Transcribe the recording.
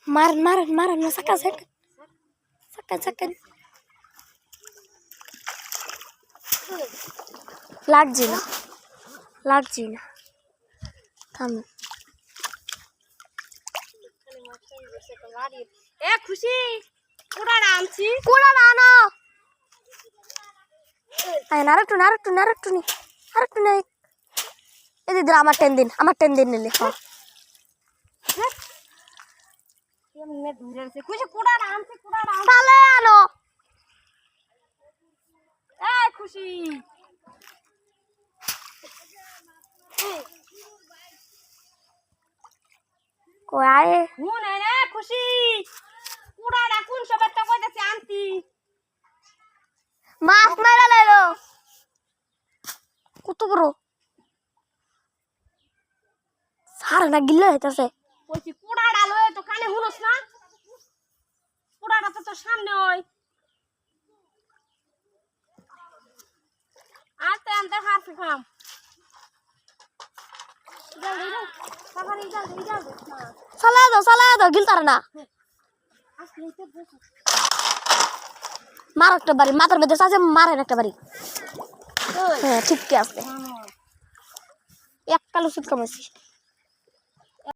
मारन मारन मारन ना सकाळ सकाळ सकाळ सकाळ लागजी ना थांब ए खुशी कुडाडा आमची कुडाडा आना ay naraktu ni ini drama 10 din nile ha এমনে দূরে আছে খুশি কুড়াড়া আনছে কুড়াড়া তালে আনো এই খুশি কই আয়ে হুন রে খুশি কুড়াড়া কোন সবারটা কইতাছে আনতি মাছ মারা লাইলো কত বড় সারা না গিল্লা হইতাছে কইছি কুড়াড়া লয় তো কানে হুনস না কুড়াড়া তো তোর সামনে ওই আনতে হারছে খাম জলদি রে সাবারি জলদি সালা দাও গিলতার না আসলে তো বস মার একটা বাড়ি মাথার মধ্যে আছে মারেন একটা বাড়ি হ্যাঁ ঠিক আছে এক কালো সুদ কামাইছি